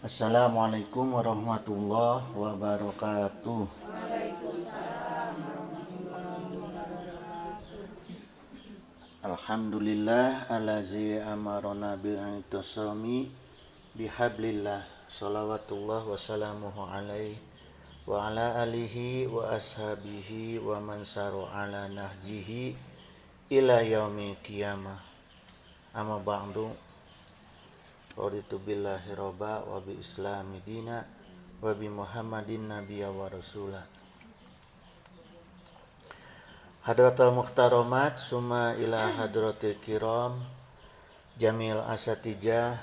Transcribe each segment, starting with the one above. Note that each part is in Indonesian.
Assalamualaikum warahmatullahi wabarakatuh. Alhamdulillah allazi amarona bi'intisami bihablillah salawatullah wassalamuhu alaihi wa ala alihi wa ashabihi wa man saru ala nahjihi ila yaumil qiyamah. Amma ba'du. Raditu billahi robba wa bi islami dina wa bi muhammadin nabiyya wa rasulah. Hadratul muhtaramat summa ila hadratil kiram jamil asatijah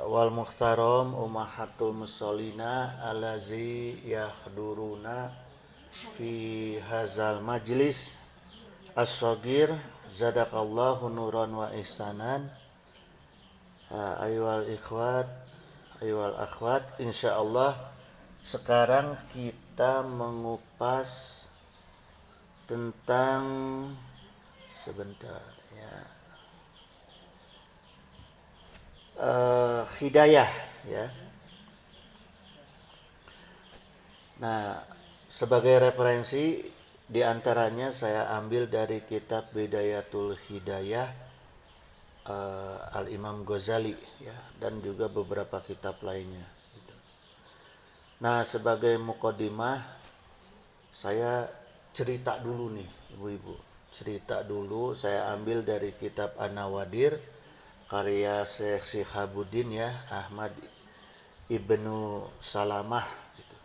wal muhtaram ummahatul musallina allazi yahduruna fi hazal majlis as-saghir zadakallahu nuran wa ihsanan. Ayyuhal ikhwat, ayyuhal akhwat, insyaallah sekarang kita mengupas tentang sebentar ya hidayah ya. Nah, sebagai referensi diantaranya saya ambil dari kitab Bidayatul Hidayah Al-Imam Ghazali ya, dan juga beberapa kitab lainnya gitu. Nah, sebagai muqaddimah saya cerita dulu nih ibu-ibu. Cerita dulu saya ambil dari kitab An-Nawadir karya Syekh Shihabuddin ya, Ahmad Ibnu Salamah gitu.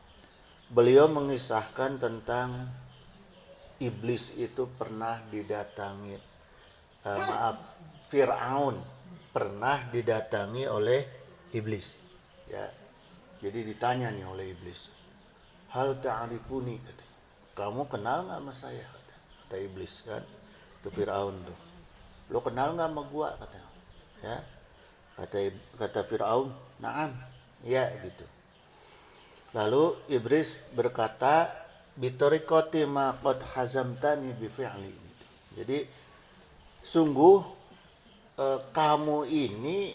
Beliau mengisahkan tentang iblis itu pernah didatangi Fir'aun pernah didatangi oleh iblis ya. Jadi ditanya nih oleh iblis, hal ta'rifuni, katanya, kamu kenal nggak sama saya, kata iblis kan, itu Fir'aun tuh, lo kenal nggak sama gua, katanya ya. Kata Fir'aun, na'am, ya gitu. Lalu iblis berkata, bitoriqati ma qad hazamtani bi fi'li. Jadi sungguh kamu ini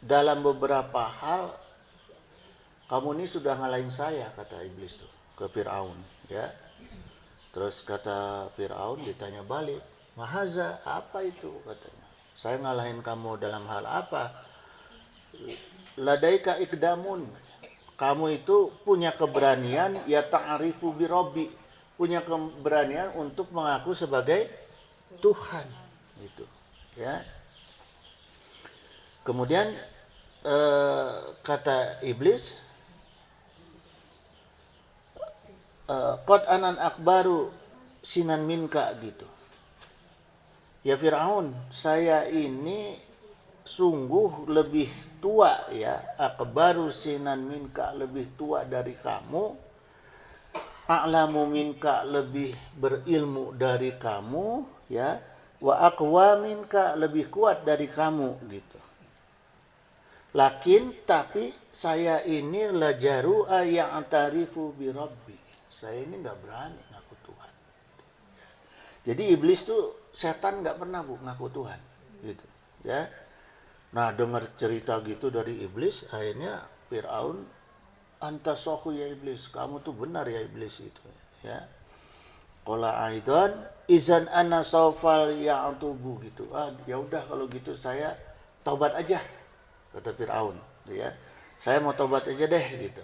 dalam beberapa hal kamu ini sudah ngalahin saya, kata iblis tuh ke Fir'aun ya. Terus kata Fir'aun ditanya balik, mahaza, apa itu, katanya, saya ngalahin kamu dalam hal apa? Ladaika ikdamun, kamu itu punya keberanian ya ta'arifu bi rabbi, punya keberanian untuk mengaku sebagai Tuhan gitu ya. Kemudian kata iblis, qad anan akbaru sinan minka gitu. Ya Fir'aun, saya ini sungguh lebih tua ya, akbaru sinan minka, lebih tua dari kamu, a'lamu minka, lebih berilmu dari kamu ya, wa aqwa minka, lebih kuat dari kamu gitu. Lakin tapi saya ini lajaru aya'tarifu bi rabbi, saya ini nggak berani ngaku Tuhan. Jadi iblis tuh setan nggak pernah ngaku Tuhan gitu ya. Nah, dengar cerita gitu dari iblis, akhirnya Fir'aun, anta sohu ya iblis, kamu tuh benar ya iblis itu ya. Qala aidan izan ana saufal ya'tubu gitu. Ya udah kalau gitu saya taubat aja, kata Fir'aun ya. Saya mau taubat aja deh gitu.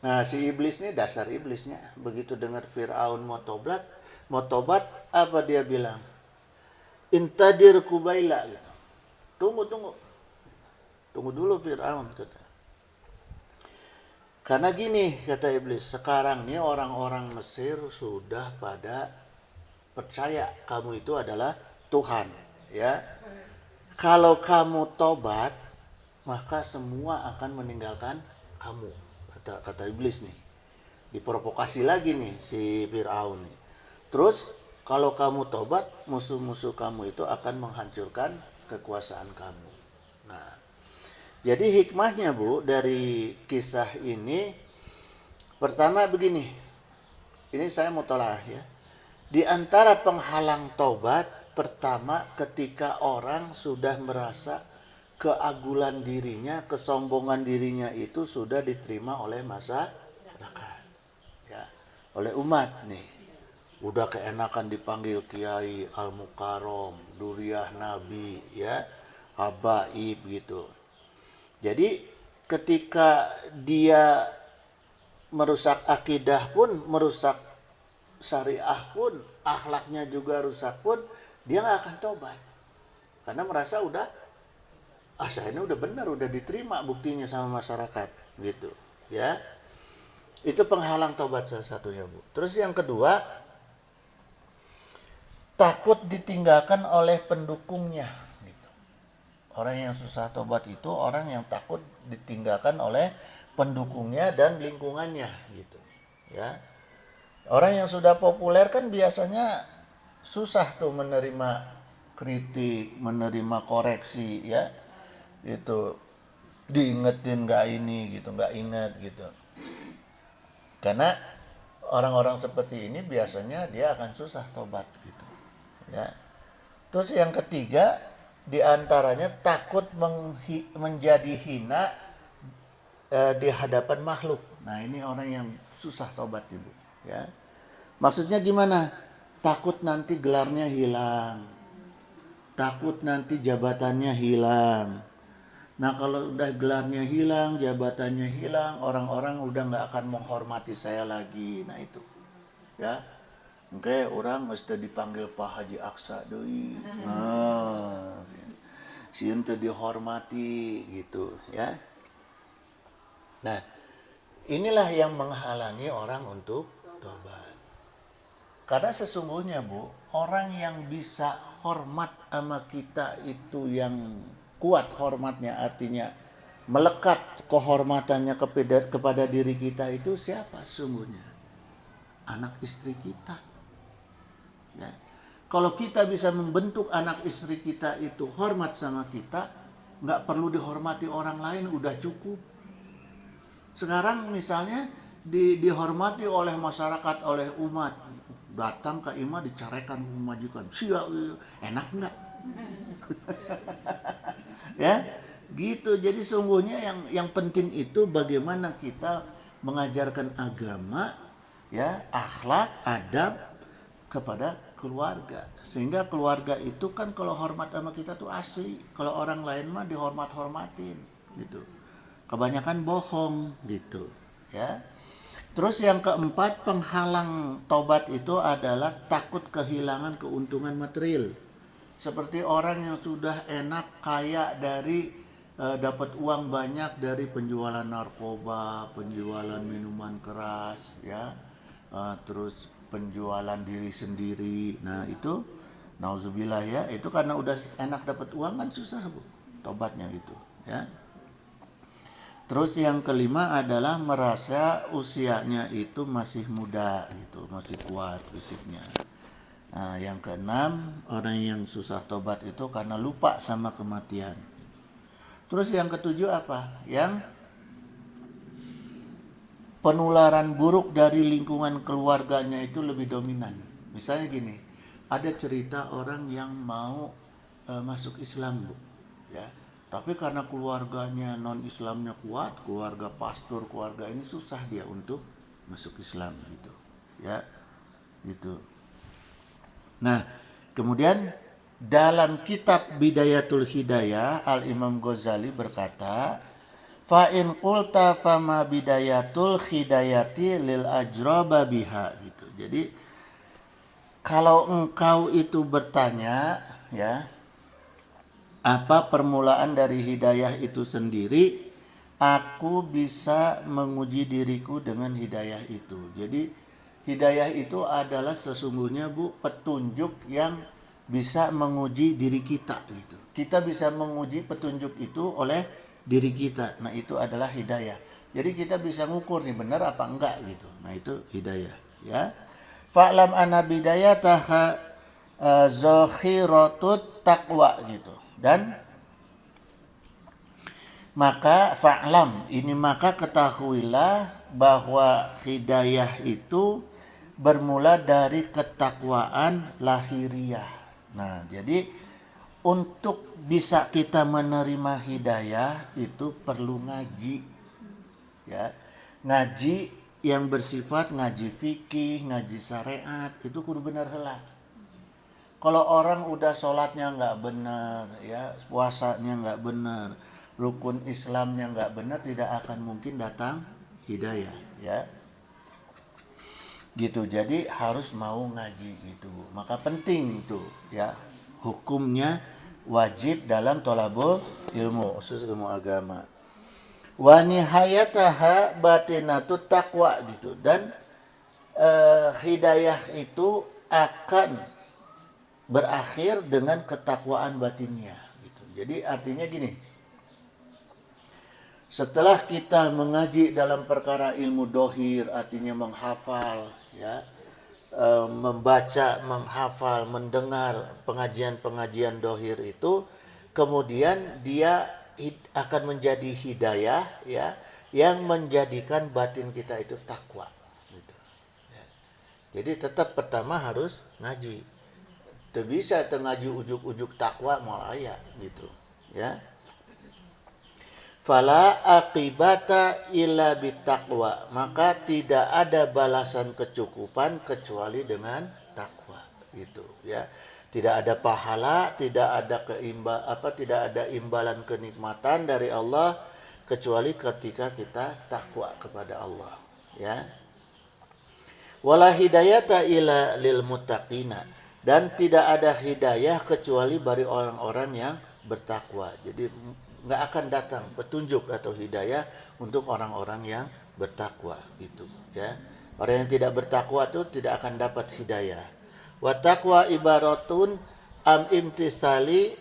Nah, si iblis nih, dasar iblisnya, begitu dengar Fir'aun mau tobat, apa dia bilang? Intadir kubaila gitu. Tunggu dulu Fir'aun, kata. Karena gini, kata iblis, sekarang nih orang-orang Mesir sudah pada percaya kamu itu adalah Tuhan ya. Kalau kamu tobat, maka semua akan meninggalkan kamu, kata iblis nih. Diprovokasi lagi nih si Fir'aun nih. Terus kalau kamu tobat, musuh-musuh kamu itu akan menghancurkan kekuasaan kamu. Nah, jadi hikmahnya Bu dari kisah ini, pertama begini, ini saya mau tolaah ya. Di antara penghalang taubat, pertama ketika orang sudah merasa keagulan dirinya, kesombongan dirinya itu sudah diterima oleh masyarakat, ya, oleh umat nih. Udah keenakan dipanggil kiai, al-mukarrom, duriah nabi, ya, habaib gitu. Jadi ketika dia merusak akidah pun, merusak syariah pun, akhlaknya juga rusak pun, dia nggak akan tobat. Karena merasa udah, saya ini udah benar, udah diterima buktinya sama masyarakat, gitu. Ya, itu penghalang tobat salah satunya, Bu. Terus yang kedua, takut ditinggalkan oleh pendukungnya. Gitu. Orang yang susah tobat itu orang yang takut ditinggalkan oleh pendukungnya dan lingkungannya, gitu. Ya, orang yang sudah populer kan biasanya susah tuh menerima kritik, menerima koreksi, ya. Itu diingetin nggak ini gitu, nggak ingat gitu. Karena orang-orang seperti ini biasanya dia akan susah tobat gitu, ya. Terus yang ketiga, diantaranya takut menjadi hina di hadapan makhluk. Nah, ini orang yang susah tobat, Ibu, ya. Maksudnya gimana? Takut nanti gelarnya hilang, takut nanti jabatannya hilang. Nah, kalau udah gelarnya hilang, jabatannya hilang, orang-orang udah nggak akan menghormati saya lagi. Nah itu, ya. Oke, orang mesti dipanggil Pak Haji Aksa doi. Nah, si ente dihormati gitu, ya. Nah, inilah yang menghalangi orang untuk tobat. Karena sesungguhnya, Bu, orang yang bisa hormat sama kita itu yang kuat hormatnya, artinya melekat kehormatannya kepada diri kita itu siapa sesungguhnya? Anak istri kita. Ya. Kalau kita bisa membentuk anak istri kita itu hormat sama kita, nggak perlu dihormati orang lain, udah cukup. Sekarang misalnya dihormati oleh masyarakat, oleh umat, datang ke imam dicarekan majikan, siap, enak nggak? Ya, gitu. Jadi sungguhnya yang penting itu bagaimana kita mengajarkan agama, ya, akhlak, adab kepada keluarga. Sehingga keluarga itu kan kalau hormat sama kita tuh asli. Kalau orang lain mah dihormat-hormatin gitu. Kebanyakan bohong gitu, ya. Terus yang keempat, penghalang tobat itu adalah takut kehilangan keuntungan material. Seperti orang yang sudah enak kaya dari dapat uang banyak dari penjualan narkoba, penjualan minuman keras, ya, terus penjualan diri sendiri. Nah itu, nauzubillah, ya, itu karena udah enak dapat uang kan susah, Bu, tobatnya itu, ya. Terus yang kelima adalah merasa usianya itu masih muda, gitu, masih kuat fisiknya. Nah, yang keenam, orang yang susah tobat itu karena lupa sama kematian. Terus yang ketujuh apa? Yang penularan buruk dari lingkungan keluarganya itu lebih dominan. Misalnya gini, ada cerita orang yang mau masuk Islam, Bu, ya. Tapi karena keluarganya non-Islamnya kuat, keluarga pastor, keluarga ini susah dia untuk masuk Islam gitu, ya. Gitu. Nah, kemudian dalam kitab Bidayatul Hidayah, Al-Imam Ghazali berkata, fa in qulta fama bidayatul hidayati lil ajraba biha, gitu. Jadi kalau engkau itu bertanya, ya, apa permulaan dari hidayah itu sendiri, aku bisa menguji diriku dengan hidayah itu. Jadi hidayah itu adalah sesungguhnya, Bu, petunjuk yang bisa menguji diri kita gitu. Kita bisa menguji petunjuk itu oleh diri kita. Nah, itu adalah hidayah. Jadi kita bisa ngukur nih benar apa enggak gitu. Nah, itu hidayah, ya. Fa'lam anna bidayataha zakhiratut taqwa gitu. Dan maka fa'lam, ini maka ketahuilah bahwa hidayah itu bermula dari ketakwaan lahiriah. Nah, jadi untuk bisa kita menerima hidayah itu perlu ngaji, ya. Ngaji yang bersifat ngaji fikih, ngaji syariat itu kudu bener heula. Kalau orang udah sholatnya nggak benar, ya puasanya nggak benar, rukun Islamnya nggak benar, tidak akan mungkin datang hidayah, ya. Gitu. Jadi harus mau ngaji gitu. Maka penting itu, ya. Hukumnya wajib dalam thalabul ilmu, khusus ilmu agama. Wa nihayataha batinatut taqwa gitu. Dan hidayah itu akan berakhir dengan ketakwaan batinnya gitu. Jadi artinya gini, setelah kita mengaji dalam perkara ilmu dohir, artinya menghafal, ya, membaca, menghafal, mendengar pengajian-pengajian dohir itu, kemudian dia akan menjadi hidayah, ya, yang menjadikan batin kita itu takwa gitu. Ya. Jadi tetap pertama harus ngaji. Teu bisa teu ngaji ujuk-ujuk takwa moal aya gitu, ya. Fala aqibata illa bitaqwa, maka tidak ada balasan kecukupan kecuali dengan takwa gitu, ya. Tidak ada pahala, tidak ada imbalan kenikmatan dari Allah kecuali ketika kita takwa kepada Allah, ya. Wala hidayata illa lil muttaqina, dan tidak ada hidayah kecuali bagi orang-orang yang bertakwa. Jadi nggak akan datang petunjuk atau hidayah untuk orang-orang yang bertakwa gitu, ya. Orang yang tidak bertakwa itu tidak akan dapat hidayah. Wa taqwa ibaratun am imtisali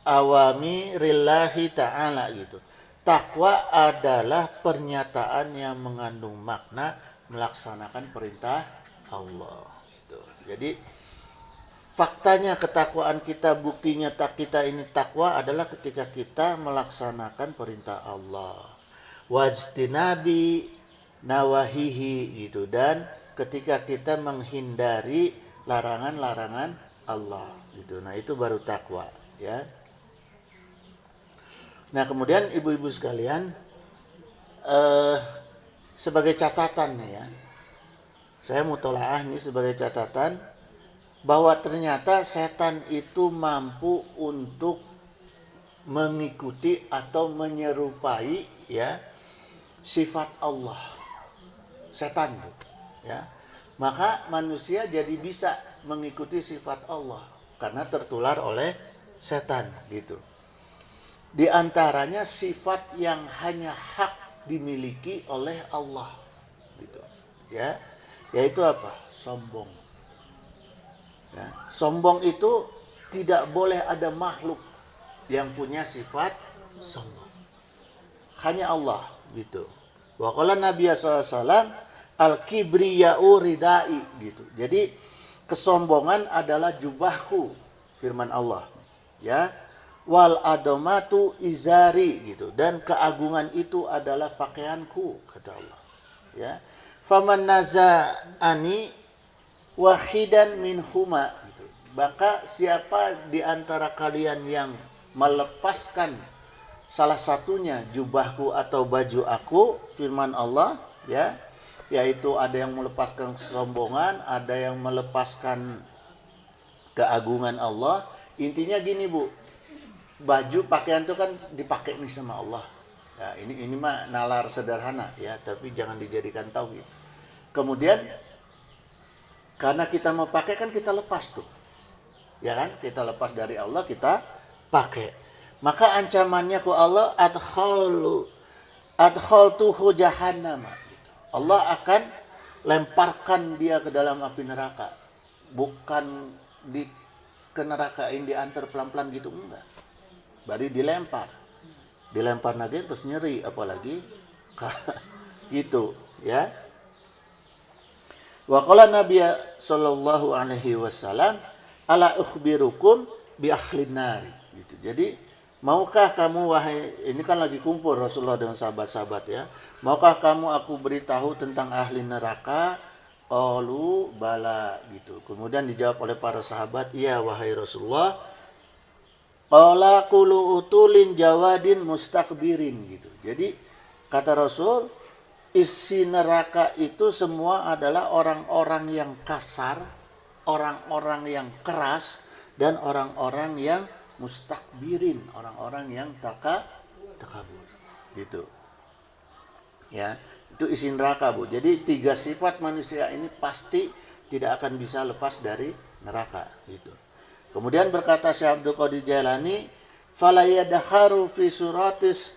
awamirillahi ta'ala gitu. Takwa adalah pernyataan yang mengandung makna melaksanakan perintah Allah gitu. Jadi faktanya ketakwaan kita, buktinya kita ini takwa adalah ketika kita melaksanakan perintah Allah. Wajtinabi nawahihi gitu, dan ketika kita menghindari larangan-larangan Allah gitu. Nah, itu baru takwa, ya. Nah, kemudian ibu-ibu sekalian, sebagai catatan nih, ya. Saya mutolaah nih sebagai catatan bahwa ternyata setan itu mampu untuk mengikuti atau menyerupai, ya, sifat Allah. Setan, ya. Maka manusia jadi bisa mengikuti sifat Allah karena tertular oleh setan gitu. Di antaranya sifat yang hanya hak dimiliki oleh Allah gitu, ya. Yaitu apa? Sombong. Ya, sombong itu tidak boleh ada makhluk yang punya sifat sombong. Hanya Allah gitu. Wa qala Nabi SAW al-kibriya'u ridai gitu. Jadi kesombongan adalah jubahku, firman Allah, ya. Wal adomatu izari gitu, dan keagungan itu adalah pakaianku, kata Allah, ya. Faman naza'ani wahidan min huma gitu. Maka siapa di antara kalian yang melepaskan salah satunya jubahku atau baju aku, firman Allah, ya, yaitu ada yang melepaskan kesombongan, ada yang melepaskan keagungan Allah. Intinya gini, Bu, baju pakaian itu kan dipakai nih sama Allah. Ya, ini mah nalar sederhana, ya, tapi jangan dijadikan tauhid. Kemudian karena kita mau pakai kan kita lepas tuh, ya kan, kita lepas dari Allah, kita pakai. Maka ancamannya ku Allah, adkhaltuhu jahannam gitu. Allah akan lemparkan dia ke dalam api neraka. Bukan ke neraka ini diantar pelan-pelan gitu, enggak. Baru dilempar lagi terus nyeri, apalagi gitu, ya. Wa qala Nabi sallallahu alaihi wasallam ala ukhbirukum bi ahlin nari gitu. Jadi maukah kamu, wahai, ini kan lagi kumpul Rasulullah dengan sahabat-sahabat, ya. Maukah kamu aku beritahu tentang ahli neraka? Qalu bala gitu. Kemudian dijawab oleh para sahabat, iya wahai Rasulullah. qala qulu utulin jawadin mustakbirin gitu. Jadi kata Rasul, isi neraka itu semua adalah orang-orang yang kasar, orang-orang yang keras, dan orang-orang yang mustakbirin, orang-orang yang takabur gitu. Ya, itu isi neraka, Bu. Jadi 3 sifat manusia ini pasti tidak akan bisa lepas dari neraka gitu. Kemudian berkata Syekh Abdul Qadir Jailani, fala yadharu fi suratis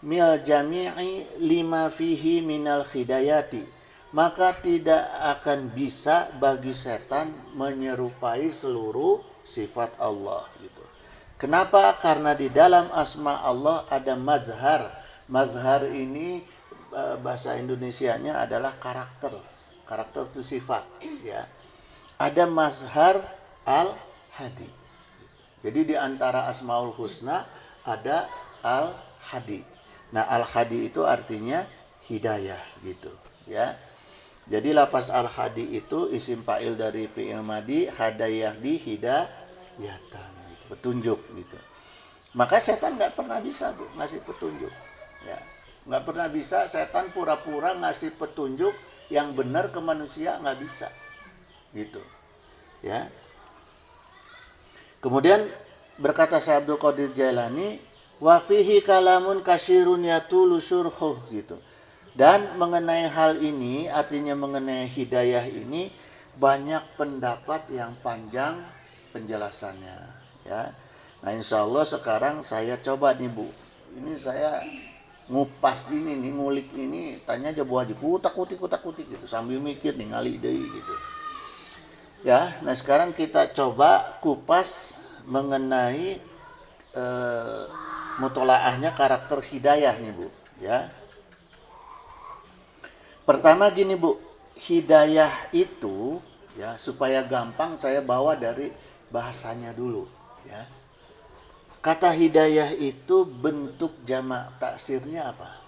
mil jami'i lima fihi minal hidayati, maka tidak akan bisa bagi setan menyerupai seluruh sifat Allah gitu. Kenapa? Karena di dalam asma Allah ada mazhar. Mazhar ini bahasa Indonesianya adalah karakter. Karakter itu sifat ya. Ada mazhar al-hadi. Jadi di antara Asmaul Husna ada al-hadi. Nah, al-hadi itu artinya hidayah gitu, ya. Jadi lafaz al-hadi itu isim fa'il dari fi'il madi, hadayah di hidayatan, gitu. Petunjuk gitu. Maka setan nggak pernah bisa, Bu, ngasih petunjuk, ya. Nggak pernah bisa setan pura-pura ngasih petunjuk yang benar ke manusia, nggak bisa, gitu, ya. Kemudian berkata Syekh Abdul Qadir Jailani, wa fihi kalamun kasyirun yatulu surhuh gitu. Dan mengenai hal ini, artinya mengenai hidayah ini, banyak pendapat yang panjang penjelasannya, ya. Nah, insya Allah sekarang saya coba nih, Bu. Ini saya ngupas ini nih, ngulik ini, tanya aja Bu Haji, kutak-kutik gitu, sambil mikir nih, ngali ide gitu. Ya, nah sekarang kita coba kupas mengenai mutolaahnya karakter hidayah nih, Bu, ya. Pertama gini, Bu, hidayah itu ya, supaya gampang saya bawa dari bahasanya dulu, ya. Kata hidayah itu bentuk jamak taksirnya apa?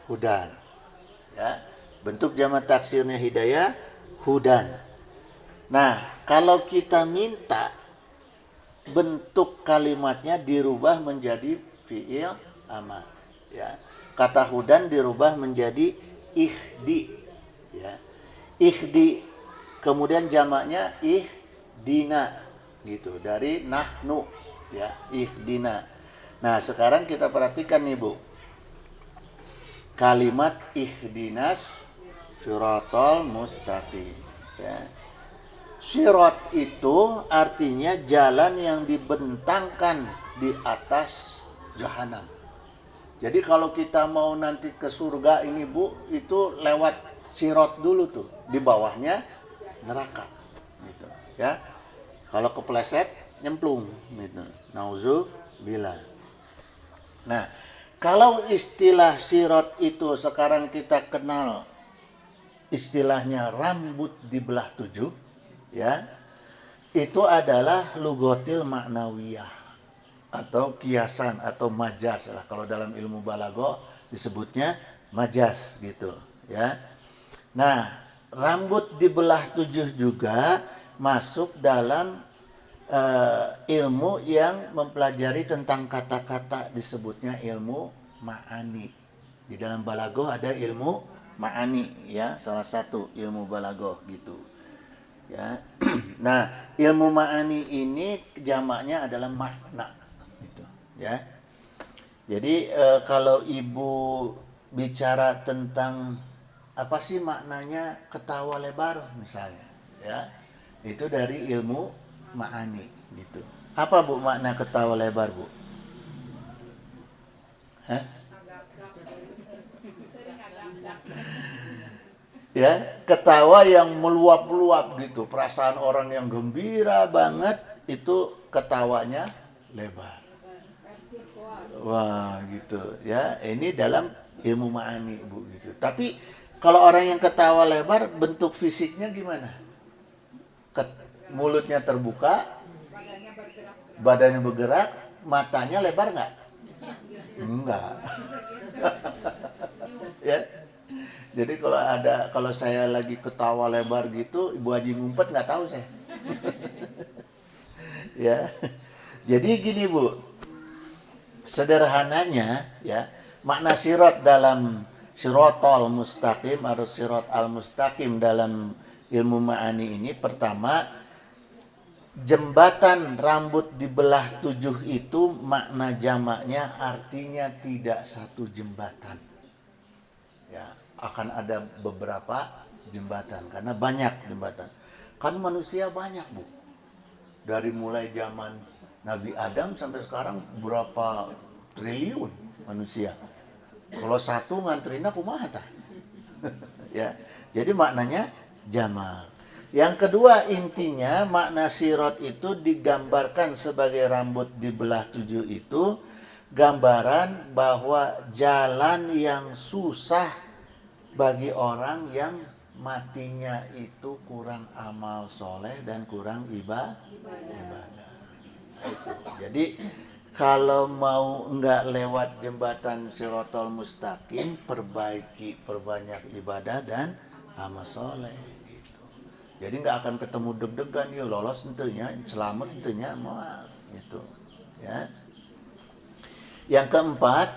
Hudan. Ya. Bentuk jamak taksirnya hidayah hudan. Nah, kalau kita minta bentuk kalimatnya dirubah menjadi fi'il amar, ya. Kata hudan dirubah menjadi ihdi, ya. Ihdi, kemudian jamaknya ihdina gitu, dari nahnu, ya, ihdina. Nah, sekarang kita perhatikan nih, Bu. Kalimat ihdinas siratal mustaqim, ya. Sirat itu artinya jalan yang dibentangkan di atas jahanam. Jadi kalau kita mau nanti ke surga ini, Bu, itu lewat sirat dulu tuh, di bawahnya neraka gitu, ya. Kalau kepleset nyemplung gitu. Nauzubillah. Nah, kalau istilah sirat itu sekarang kita kenal istilahnya rambut dibelah 7, ya. Itu adalah lugotil maknawiyah atau kiasan atau majas lah, kalau dalam ilmu balaghah disebutnya majas gitu, ya. Nah, rambut dibelah 7 juga masuk dalam ilmu yang mempelajari tentang kata-kata, disebutnya ilmu ma'ani. Di dalam balaghah ada ilmu ma'ani, ya, salah satu ilmu balaghah gitu, ya. Nah, ilmu ma'ani ini jamaknya adalah makna gitu, ya. Jadi kalau Ibu bicara tentang apa sih maknanya ketawa lebar misalnya, ya, itu dari ilmu ma'ani gitu. Apa, Bu, makna ketawa lebar, Bu? Hah? Ya, ketawa yang meluap-luap gitu, perasaan orang yang gembira banget, itu ketawanya lebar. Wah, gitu, ya. Ini dalam ilmu ma'ani, Bu, gitu. Tapi kalau orang yang ketawa lebar, bentuk fisiknya gimana? Mulutnya terbuka, badannya bergerak, matanya lebar nggak? Enggak. Ya. Jadi kalau saya lagi ketawa lebar gitu, Ibu Haji ngumpet nggak tahu saya. Ya. Jadi gini Bu, sederhananya ya, makna sirat dalam sirotol mustaqim atau sirat al mustaqim dalam ilmu ma'ani ini, pertama, jembatan rambut dibelah 7 itu makna jamaknya artinya tidak satu jembatan. Ya, akan ada beberapa jembatan karena banyak jembatan. Kan manusia banyak Bu. Dari mulai zaman Nabi Adam sampai sekarang berapa triliun manusia. Kalau satu nganterina kumaha tah? Ya. Jadi maknanya jamak. Yang kedua, intinya makna sirat itu digambarkan sebagai rambut dibelah 7 itu gambaran bahwa jalan yang susah bagi orang yang matinya itu kurang amal soleh dan kurang ibadah. Itu. Jadi kalau mau nggak lewat jembatan Sirotol Mustaqim, perbanyak ibadah dan amal soleh. Gitu. Jadi nggak akan ketemu deg-degan, ya lolos tentunya, selamat tentunya, maaf. Gitu. Ya. Yang keempat,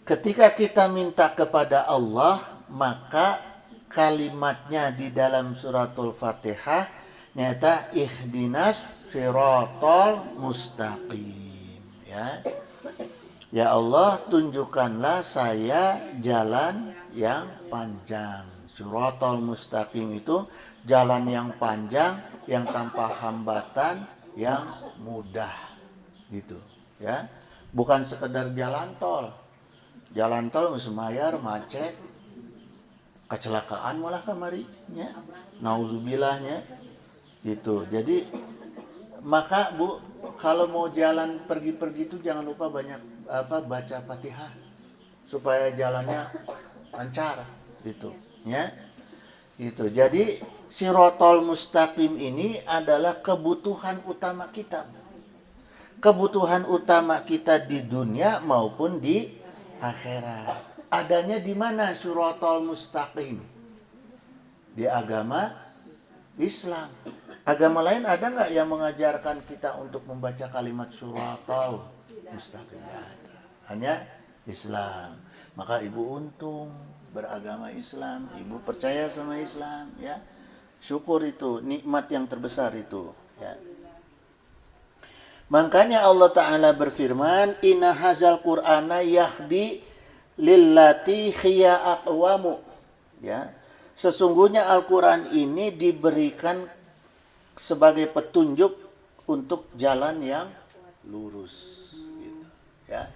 ketika kita minta kepada Allah, maka kalimatnya di dalam suratul Fatihah nyata ihdinas sirotol mustaqim. Ya Allah, tunjukkanlah saya jalan yang panjang. Sirotol mustaqim itu jalan yang panjang, yang tanpa hambatan, yang mudah. Gitu, ya. Bukan sekedar jalan tol. Jalan tol Semayar macet, kecelakaan malah kamarinya. Nauzubillahnya. Gitu. Jadi maka Bu, kalau mau jalan pergi-pergi itu jangan lupa baca Fatihah supaya jalannya lancar gitu, ya. Gitu. Jadi Sirotol Mustaqim ini adalah kebutuhan utama kita. Kebutuhan utama kita di dunia maupun di akhirat. Adanya di mana Sirotol Mustaqim? Di agama Islam. Agama lain ada nggak yang mengajarkan kita untuk membaca kalimat suratul mustaqim? Hanya Islam. Maka ibu untung beragama Islam, ibu percaya sama Islam, ya. Syukur itu, nikmat yang terbesar itu, ya. Makanya Allah Ta'ala berfirman, inna hazal qur'ana yahdi lillati khiya aqwamu. Ya. Sesungguhnya Al-Quran ini diberikan sebagai petunjuk untuk jalan yang lurus, gitu. Ya,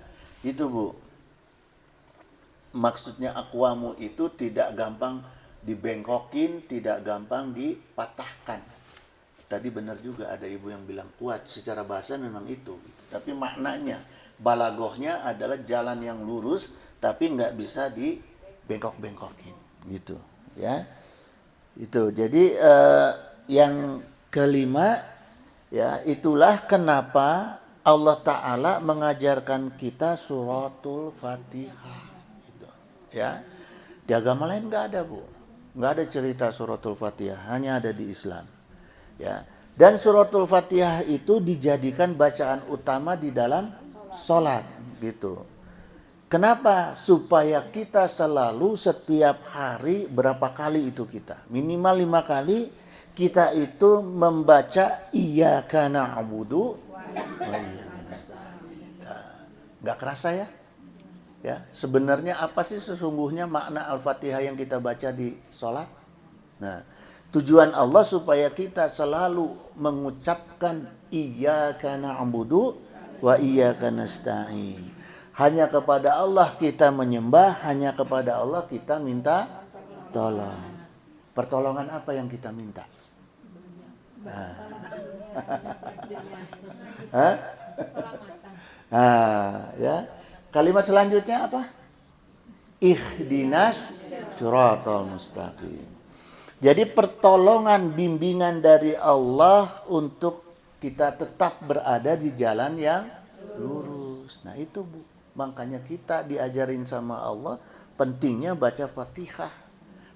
itu Bu. Maksudnya aqwamu itu tidak gampang dibengkokin, tidak gampang dipatahkan. Tadi benar juga ada ibu yang bilang kuat, secara bahasa memang itu. Tapi maknanya, balagohnya adalah jalan yang lurus, tapi nggak bisa dibengkok-bengkokin, gitu. Ya, itu. Jadi yang kelima, ya, itulah kenapa Allah Ta'ala mengajarkan kita suratul Fatihah. Gitu, ya. Di agama lain nggak ada Bu, nggak ada cerita suratul Fatihah, hanya ada di Islam. Ya. Dan suratul Fatihah itu dijadikan bacaan utama di dalam sholat, gitu. Kenapa? Supaya kita selalu setiap hari berapa kali itu kita? Minimal 5 kali kita itu membaca iyyaka na'budu wa iyyaka nasta'in. Enggak kerasa ya? Ya, sebenarnya apa sih sesungguhnya makna Al-Fatihah yang kita baca di sholat? Nah, tujuan Allah supaya kita selalu mengucapkan iyyaka na'budu wa iyyaka nasta'in. Hanya kepada Allah kita menyembah, hanya kepada Allah kita minta tolong. Pertolongan apa yang kita minta? Ya. Kalimat selanjutnya apa? Ihdinas siratal mustaqim. Jadi pertolongan, bimbingan dari Allah untuk kita tetap berada di jalan yang lurus. Nah itu Bu. Makanya kita diajarin sama Allah pentingnya baca Fatihah.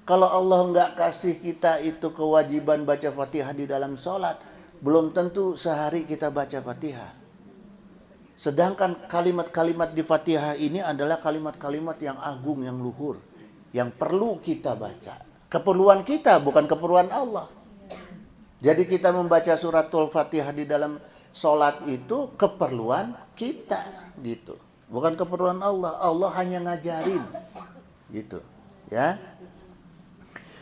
Kalau Allah nggak kasih kita itu kewajiban baca Fatihah di dalam sholat, belum tentu sehari kita baca Fatihah. Sedangkan kalimat-kalimat di Fatihah ini adalah kalimat-kalimat yang agung, yang luhur, yang perlu kita baca. Keperluan kita, bukan keperluan Allah. Jadi kita membaca suratul Fatihah di dalam sholat itu keperluan kita, gitu. Bukan keperluan Allah. Allah hanya ngajarin, gitu. Ya.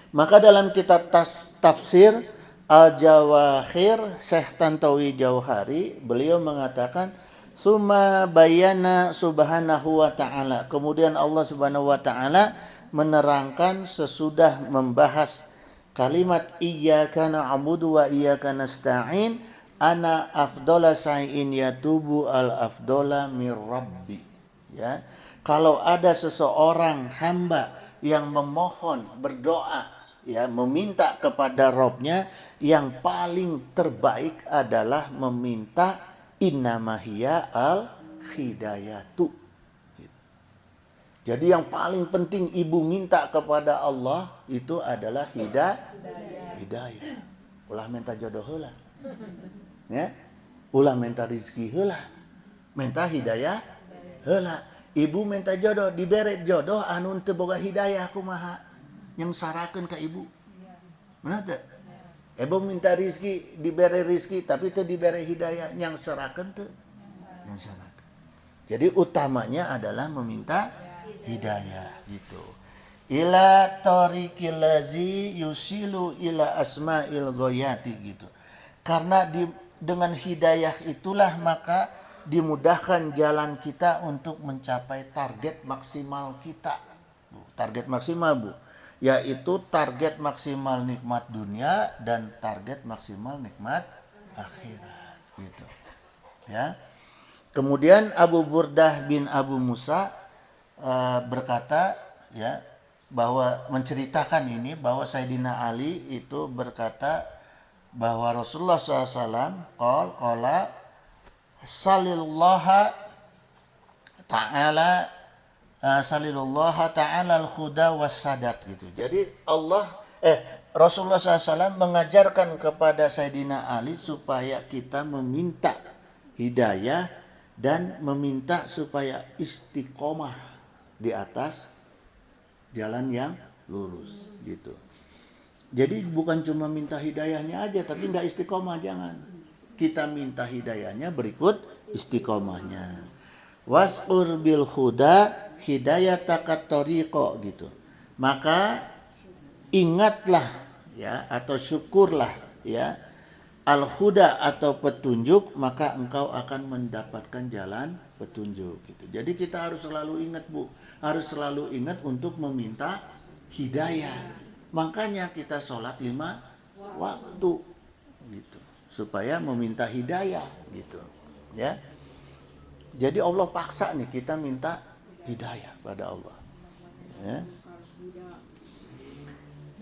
Maka dalam kitab tafsir Al-Jawahir Syekh Tantawi Jauhari, beliau mengatakan summa bayana subhanahu wa ta'ala. Kemudian Allah subhanahu wa ta'ala menerangkan sesudah membahas kalimat iyyaka na'budu wa iyyaka nasta'in ana afdala sa'in yatubu al afdala mir rabbi. Ya. Kalau ada seseorang hamba yang memohon, berdoa, ya, meminta kepada Robnya, yang paling terbaik adalah meminta innamahiyya al hidayatu. Jadi yang paling penting ibu minta kepada Allah itu adalah hidayah. Ulah minta jodoh heula. Ya. Ulah minta rezeki heula. Minta hidayah heula. Ibu minta jodoh, dibere jodoh anu teu boga hidayah kumaha? Yang sarakeun ka ibu. Benar teu? Ibu minta rezeki, dibere rezeki tapi teu dibere hidayah, yang sarakeun teu? Yang sarakeun. Jadi utamanya adalah meminta hidayah gitu. Ila tariqil lazi yusilu ila asma'il ghoyati gitu. Karena dengan hidayah itulah maka dimudahkan jalan kita untuk mencapai target maksimal kita. Target maksimal, Bu, yaitu target maksimal nikmat dunia dan target maksimal nikmat akhirat gitu. Ya. Kemudian Abu Burdah bin Abu Musa berkata, ya, bahwa menceritakan ini bahwa Sayyidina Ali itu berkata bahwa Rasulullah SAW qala Salillaha ta'ala al-huda was-sadat gitu. Jadi Rasulullah SAW mengajarkan kepada Sayyidina Ali supaya kita meminta hidayah dan meminta supaya istiqomah di atas jalan yang lurus gitu. Jadi bukan cuma minta hidayahnya aja tapi nggak istiqomah, jangan. Kita minta hidayahnya berikut istiqomahnya. Wasqur bil huda hidayataka tariqa gitu. Maka ingatlah, ya, atau syukurlah, ya, al huda atau petunjuk, maka engkau akan mendapatkan jalan petunjuk gitu. Jadi kita harus selalu ingat, Bu, harus selalu ingat untuk meminta hidayah. Makanya kita sholat 5 waktu gitu, supaya meminta hidayah gitu, ya. Jadi Allah paksa nih kita minta hidayah pada Allah, ya.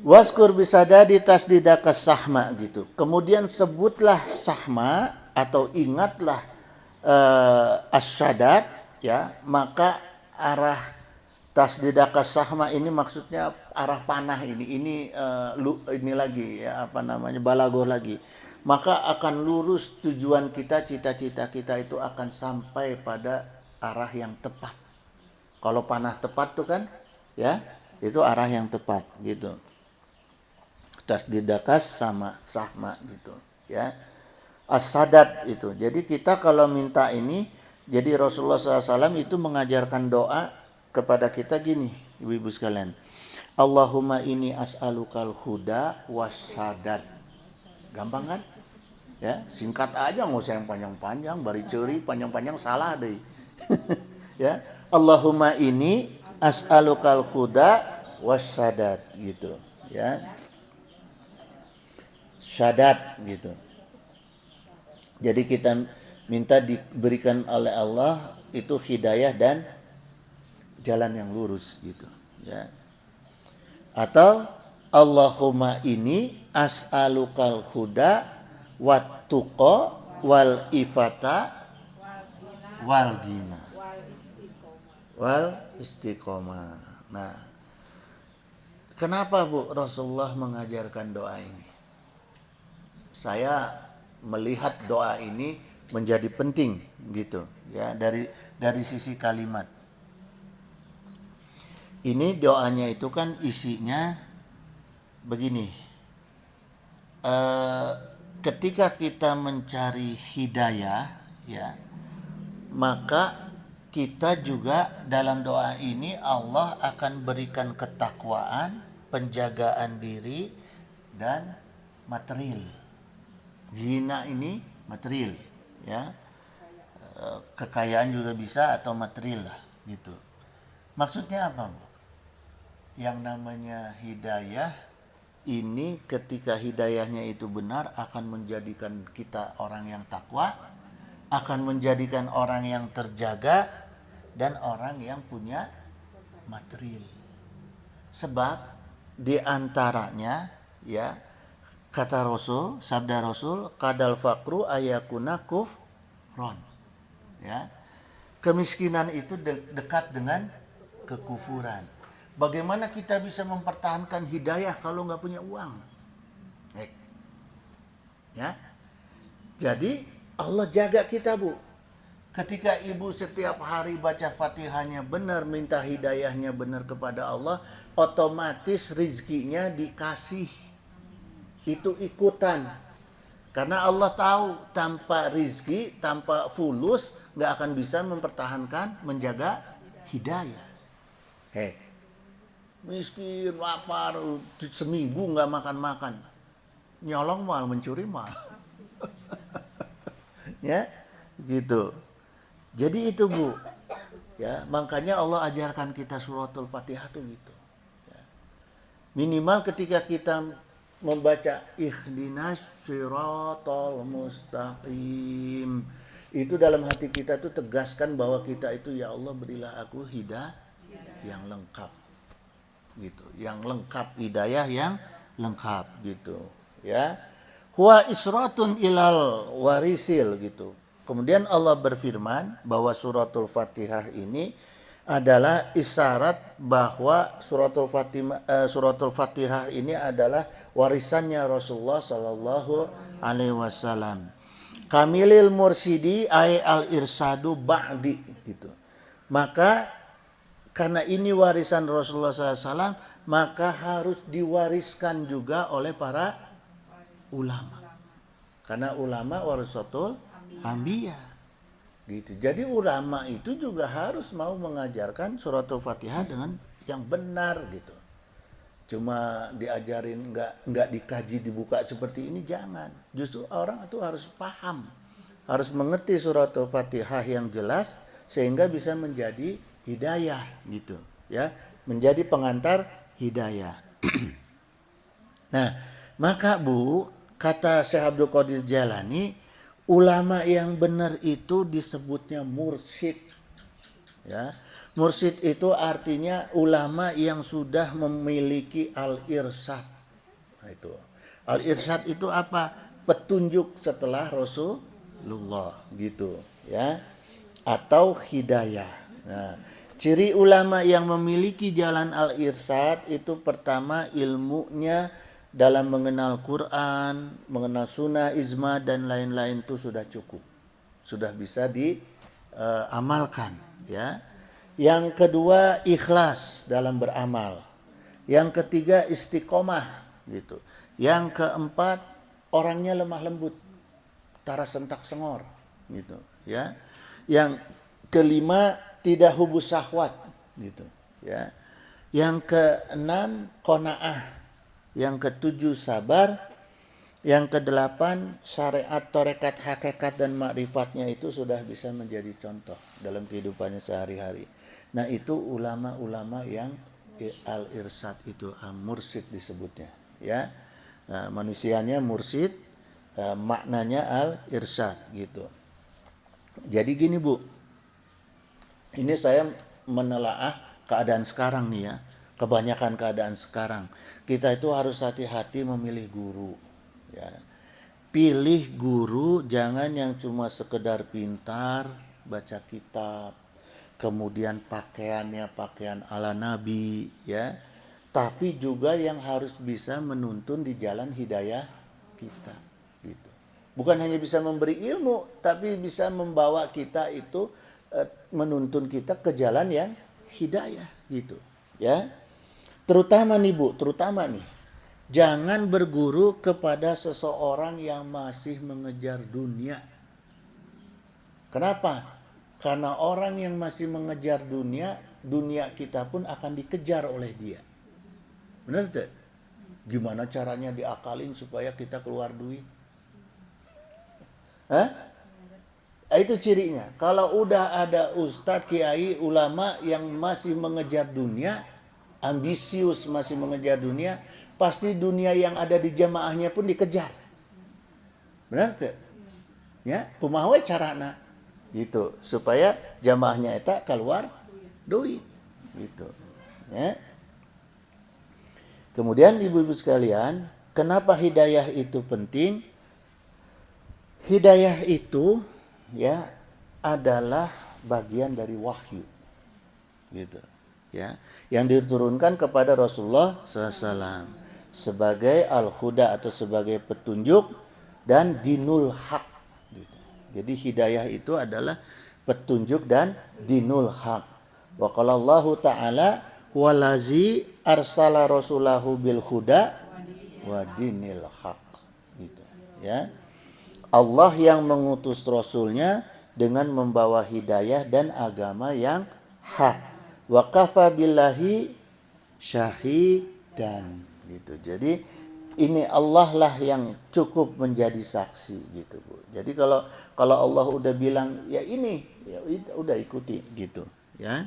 Waskur bisadadi tasdidaka sahma gitu. Kemudian sebutlah sahma atau ingatlah as-sadat, ya. Maka arah tasdidaka sahma ini maksudnya arah panah ini lagi, ya, apa namanya, balaghah lagi. Maka akan lurus tujuan kita, cita-cita kita itu akan sampai pada arah yang tepat. Kalau panah tepat tuh kan, ya, itu arah yang tepat gitu. Tasdidakas sama sahma gitu, ya. As-sadat itu. Jadi kita kalau minta ini, jadi Rasulullah SAW itu mengajarkan doa kepada kita gini, ibu-ibu sekalian. Allahumma inni as'alukal huda wassadat. Gampang kan? Ya, singkat aja, nggak usah yang panjang-panjang, bari ceuri panjang-panjang salah deh. Ya, Allahumma inni as'alukal huda wassadat gitu, ya. Syadat gitu. Jadi kita minta diberikan oleh Allah itu hidayah dan jalan yang lurus gitu, ya. Atau Allahumma inni as'alukal huda wat tuqa wal ifata wal ghina wal istiqomah. Nah, kenapa, Bu, Rasulullah mengajarkan doa ini? Saya melihat doa ini menjadi penting gitu ya, dari sisi kalimat. Ini doanya itu kan isinya begini. Ketika kita mencari hidayah ya, maka kita juga dalam doa ini Allah akan berikan ketakwaan, penjagaan diri dan material. Ghina ini material ya. Kekayaan juga bisa atau material lah gitu. Maksudnya apa, Bu? Yang namanya hidayah ini ketika hidayahnya itu benar akan menjadikan kita orang yang takwa, akan menjadikan orang yang terjaga dan orang yang punya material. Sebab di antaranya ya, kata Rasul, sabda Rasul, kadal fakru ayakuna kufron. Ya. Kemiskinan itu dekat dengan kekufuran. Bagaimana kita bisa mempertahankan hidayah kalau nggak punya uang? Ya. Jadi Allah jaga kita, Bu. Ketika ibu setiap hari baca Fatihahnya benar, minta hidayahnya benar kepada Allah, otomatis rizkinya dikasih. Itu ikutan. Karena Allah tahu tanpa rizki, tanpa fulus, nggak akan bisa mempertahankan, menjaga hidayah. Miskin, lapar, seminggu nggak makan-makan, nyolong mal, mencuri mal. Ya, gitu. Jadi itu, Bu. Ya, makanya Allah ajarkan kita suratul Fatihah tuh gitu. Ya. Minimal ketika kita membaca ihdinas siratal mustaqim, itu dalam hati kita tuh tegaskan bahwa kita itu, ya Allah berilah aku hidayah yang lengkap gitu, yang lengkap, hidayah yang lengkap gitu ya. Huwa isratun ilal warisil gitu. Kemudian Allah berfirman bahwa suratul Fatihah ini adalah isyarat bahwa suratul Fatihah ini adalah warisannya Rasulullah Sallallahu Alaihi Wasallam. Kamilil mursidi ay al irsadu ba'di gitu. Maka karena ini warisan Rasulullah SAW, maka harus diwariskan juga oleh para ulama. Karena ulama warasatul anbiya. Gitu. Jadi ulama itu juga harus mau mengajarkan suratul Fatihah dengan yang benar gitu. Cuma diajarin nggak dikaji, dibuka seperti ini, jangan. Justru orang itu harus paham, harus mengerti suratul Fatihah yang jelas sehingga bisa menjadi hidayah gitu ya, menjadi pengantar hidayah. Nah, maka Bu, kata Syekh Abdul Qadir Jalani, ulama yang benar itu disebutnya mursyid ya. Mursyid itu artinya ulama yang sudah memiliki al-irsyad. Nah, itu al-irsyad itu apa? Petunjuk setelah Rasulullah gitu ya, atau hidayah. Nah, ciri ulama yang memiliki jalan al-irsyad itu pertama ilmunya dalam mengenal Quran, mengenal sunnah, ijma dan lain-lain itu sudah cukup. Sudah bisa diamalkan ya. Yang kedua ikhlas dalam beramal. Yang ketiga istiqomah gitu. Yang keempat orangnya lemah lembut, tara sentak sengor gitu ya. Yang kelima tidak hubus syahwat gitu ya. Yang keenam qanaah, yang ketujuh sabar, yang kedelapan syariat, tarekat, hakikat dan makrifatnya itu sudah bisa menjadi contoh dalam kehidupannya sehari-hari. Nah, itu ulama-ulama yang al-irsyad itu, al-mursyid disebutnya ya. Nah, manusianya mursyid, maknanya al-irsyad gitu. Jadi gini, Bu. Ini saya menelaah keadaan sekarang nih ya. Kebanyakan keadaan sekarang. Kita itu harus hati-hati memilih guru. Ya. Pilih guru, jangan yang cuma sekedar pintar, baca kitab. Kemudian pakaiannya pakaian ala Nabi ya. Tapi juga yang harus bisa menuntun di jalan hidayah kita. Gitu. Bukan hanya bisa memberi ilmu, tapi bisa membawa kita itu menuntun kita ke jalan yang hidayah gitu, ya. Terutama nih Bu, terutama nih, jangan berguru kepada seseorang yang masih mengejar dunia. Kenapa? Karena orang yang masih mengejar dunia, dunia kita pun akan dikejar oleh dia. Benar tidak? Gimana caranya diakalin supaya kita keluar duit? Hah? Itu cirinya. Kalau udah ada ustadz, kiai, ulama yang masih mengejar dunia, ambisius masih mengejar dunia, pasti dunia yang ada di jamaahnya pun dikejar. Benar tidak? Ya, kumaha we carana gitu supaya jamaahnya eta keluar duit gitu. Ya. Kemudian ibu-ibu sekalian, kenapa hidayah itu penting? Hidayah itu ya adalah bagian dari wahyu gitu ya yang diturunkan kepada Rasulullah SAW sebagai al-huda atau sebagai petunjuk dan dinul haq gitu. Jadi hidayah itu adalah petunjuk dan dinul haq. Wa qala Allah taala walazi arsala rasulahu bil huda wa dinil haq gitu ya. Allah yang mengutus Rasulnya dengan membawa hidayah dan agama yang hak. Wa kafa billahi syahidan gitu. Jadi ini Allah lah yang cukup menjadi saksi gitu Bu. Jadi kalau Allah udah bilang ya ini ya udah ikuti gitu ya.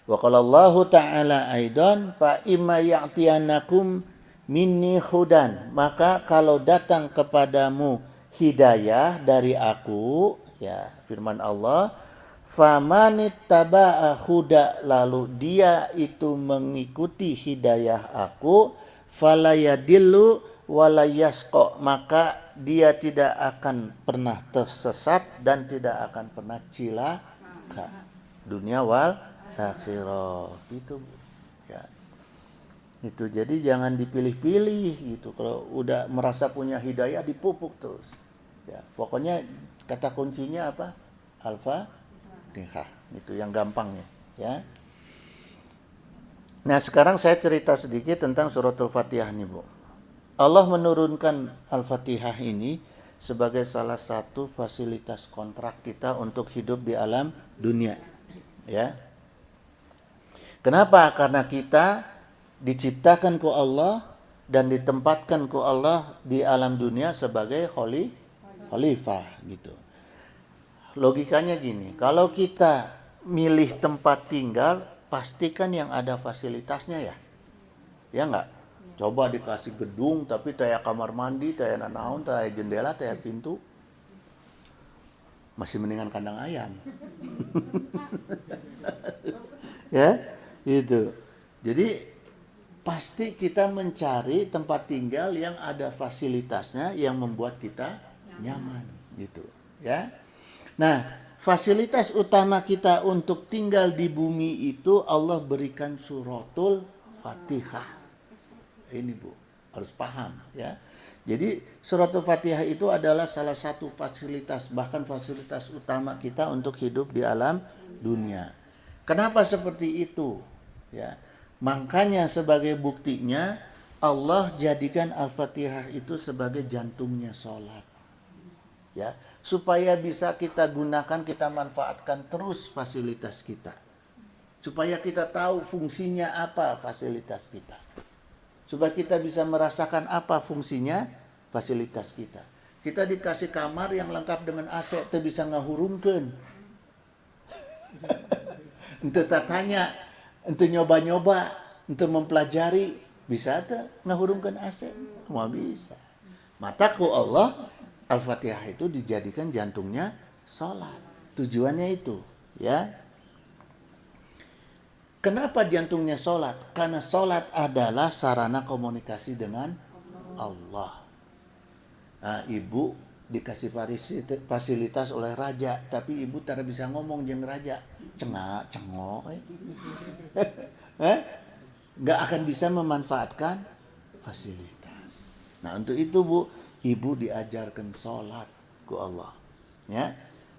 Wa qala Allah ta'ala aidan fa imma ya'tiyanakum minni hudan, maka kalau datang kepadamu hidayah dari aku ya firman Allah, famanittaba'a huda, lalu dia itu mengikuti hidayah aku, falayadillu walayasqa, maka dia tidak akan pernah tersesat dan tidak akan pernah cilaka dunia wal akhirah gitu ya. Itu jadi jangan dipilih-pilih gitu. Kalau udah merasa punya hidayah dipupuk terus. Ya, pokoknya kata kuncinya apa? Al-Fatihah. Itu yang gampangnya, ya. Nah, sekarang saya cerita sedikit tentang suratul Fatihah nih, Bu. Allah menurunkan Al-Fatihah ini sebagai salah satu fasilitas kontrak kita untuk hidup di alam dunia. Ya. Kenapa? Karena kita diciptakan ku Allah dan ditempatkan ku Allah di alam dunia sebagai khalifah gitu. Logikanya gini, kalau kita milih tempat tinggal, pastikan yang ada fasilitasnya ya. Ya enggak? Coba dikasih gedung tapi kayak kamar mandi, kayak nanaon, kayak jendela, kayak pintu. Masih mendingan kandang ayam. Ya, gitu. Jadi pasti kita mencari tempat tinggal yang ada fasilitasnya yang membuat kita nyaman gitu ya. Nah, fasilitas utama kita untuk tinggal di bumi itu Allah berikan suratul Fatihah. Ini Bu, harus paham ya. Jadi suratul Fatihah itu adalah salah satu fasilitas, bahkan fasilitas utama kita untuk hidup di alam dunia. Kenapa seperti itu? Ya. Makanya sebagai buktinya Allah jadikan Al-Fatihah itu sebagai jantungnya sholat. Ya, supaya bisa kita gunakan, kita manfaatkan terus fasilitas kita. Supaya kita tahu fungsinya apa fasilitas kita. Supaya kita bisa merasakan apa fungsinya fasilitas kita. Kita dikasih kamar yang lengkap dengan AC, kita bisa ngahurungkeun. Ente tanya, ente nyoba-nyoba, ente mempelajari, bisa tuh ngahurungkeun AC? Mau bisa. Mataku Allah, Al-Fatihah itu dijadikan jantungnya sholat. Tujuannya itu, ya. Kenapa jantungnya sholat? Karena sholat adalah sarana komunikasi dengan Allah. Nah, ibu dikasih fasilitas oleh raja, tapi ibu tidak bisa ngomong jeung raja. Cengok. Nggak akan bisa memanfaatkan fasilitas. Nah, untuk itu Bu, ibu diajarkan sholat ku Allah. Ya,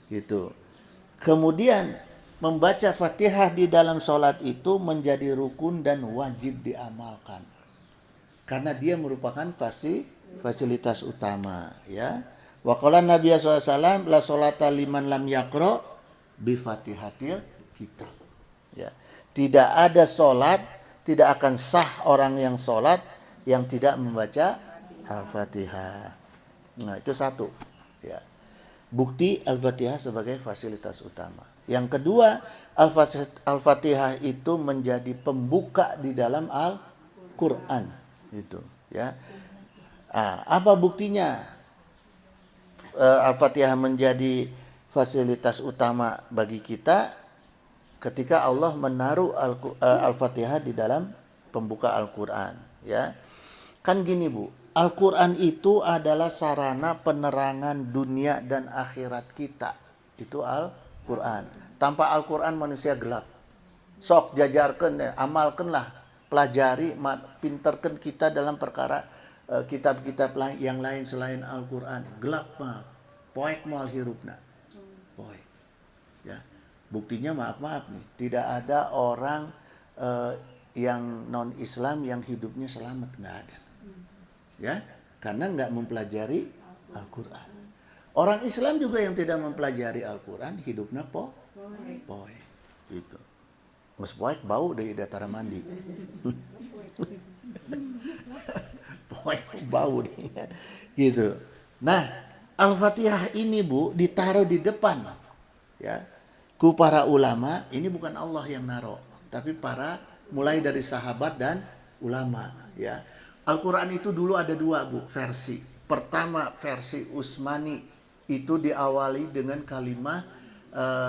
gitu. Kemudian membaca Fatihah di dalam sholat itu menjadi rukun dan wajib diamalkan. Karena dia merupakan fasilitas utama. Ya. Wa qala Nabi SAW la sholata liman lam yaqra bi Fatihatil kitab. Ya. Tidak ada sholat, tidak akan sah orang yang sholat yang tidak membaca Al-Fatihah. Nah, itu satu. Ya. Bukti Al-Fatihah sebagai fasilitas utama. Yang kedua, Al-Fatihah itu menjadi pembuka di dalam Al-Quran. Gitu, ya. Apa buktinya Al-Fatihah menjadi fasilitas utama bagi kita? Ketika Allah menaruh Al-Fatihah di dalam pembuka Al-Quran. Ya. Kan gini Bu, Al-Quran itu adalah sarana penerangan dunia dan akhirat kita. Itu Al-Quran. Tanpa Al-Quran manusia gelap. Sok jajarkan, amalkanlah, pelajari, pinterkan kita dalam perkara kitab-kitab yang lain selain Al-Quran. Gelap mal, poek mal hirupna. Poek. Ya. Buktinya maaf nih, tidak ada orang yang non-Islam yang hidupnya selamat, nggak ada. Ya, karena nggak mempelajari Al-Quran. Orang Islam juga yang tidak mempelajari Al-Quran hidupnya poe, gitu. Nges poek bau dari dataran mandi. Poek bau dia, gitu. Nah, Al-Fatihah ini Bu ditaruh di depan, ya, ku para ulama. Ini bukan Allah yang naruh, tapi para mulai dari sahabat dan ulama, ya. Al-Quran itu dulu ada dua Bu versi. Pertama versi Utsmani itu diawali dengan kalimat